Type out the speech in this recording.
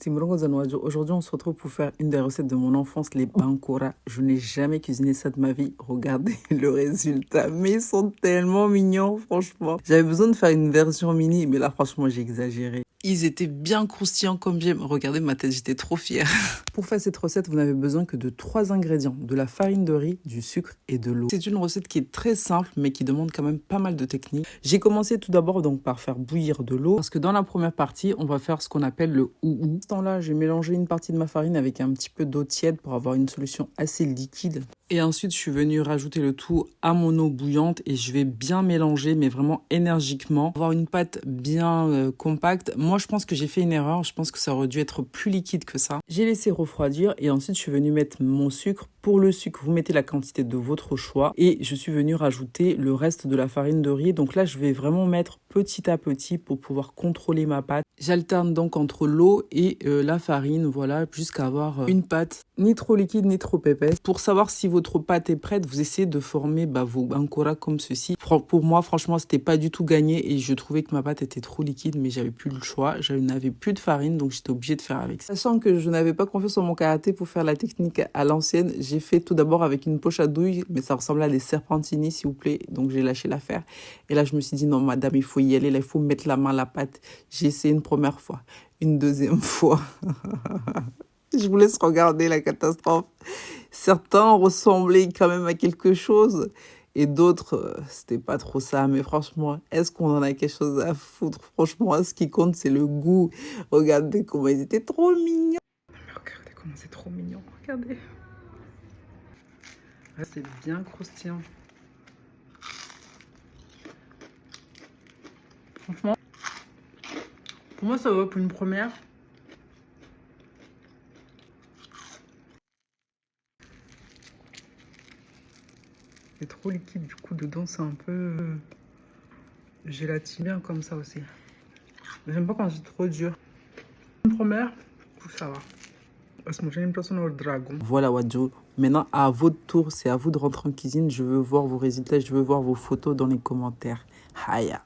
Aujourd'hui, on se retrouve pour faire une des recettes de mon enfance, les bankora. Je n'ai jamais cuisiné ça de ma vie. Regardez le résultat. Mais ils sont tellement mignons, franchement. J'avais besoin de faire une version mini, mais là, franchement, j'ai exagéré. Ils étaient bien croustillants comme j'aime. Regardez ma tête, j'étais trop fière. Pour faire cette recette, vous n'avez besoin que de 3 ingrédients. De la farine de riz, du sucre et de l'eau. C'est une recette qui est très simple, mais qui demande quand même pas mal de technique. J'ai commencé tout d'abord donc par faire bouillir de l'eau. Parce que dans la première partie, on va faire ce qu'on appelle le ou. À ce temps-là, j'ai mélangé une partie de ma farine avec un petit peu d'eau tiède pour avoir une solution assez liquide. Et ensuite, je suis venue rajouter le tout à mon eau bouillante et je vais bien mélanger, mais vraiment énergiquement. Avoir une pâte bien compacte. Moi, je pense que j'ai fait une erreur. Je pense que ça aurait dû être plus liquide que ça. J'ai laissé refroidir et ensuite, je suis venue mettre mon sucre. Pour le sucre, vous mettez la quantité de votre choix. Et je suis venue rajouter le reste de la farine de riz. Donc là, je vais vraiment mettre petit à petit pour pouvoir contrôler ma pâte. J'alterne donc entre l'eau et la farine, voilà, jusqu'à avoir une pâte ni trop liquide ni trop épaisse. Pour savoir si votre pâte est prête, vous essayez de former vos bankora comme ceci. Pour moi, franchement, c'était pas du tout gagné et je trouvais que ma pâte était trop liquide, mais j'avais plus le choix. Je n'avais plus de farine, donc j'étais obligée de faire avec ça. Sachant que je n'avais pas confiance en mon karaté pour faire la technique à l'ancienne, j'ai fait tout d'abord avec une poche à douille, mais ça ressemblait à des serpentini, s'il vous plaît, donc j'ai lâché l'affaire. Et là, je me suis dit, non, madame, il faut y aller, là, il faut mettre la main à la pâte. J'ai essayé une première fois, une deuxième fois. Je vous laisse regarder la catastrophe. Certains ressemblaient quand même à quelque chose et d'autres, c'était pas trop ça. Mais franchement, est-ce qu'on en a quelque chose à foutre? Franchement, ce qui compte, c'est le goût. Regardez comment ils étaient trop mignons. Mais regardez comment c'est trop mignon. Regardez. C'est bien croustillant. Franchement, pour moi, ça va pour une première. C'est trop liquide, du coup, dedans, c'est un peu gélatine, bien comme ça aussi. J'aime pas quand c'est trop dur. Une première, ça va. Voilà, Wadjo. Maintenant, à votre tour, c'est à vous de rentrer en cuisine. Je veux voir vos résultats, je veux voir vos photos dans les commentaires. Haya.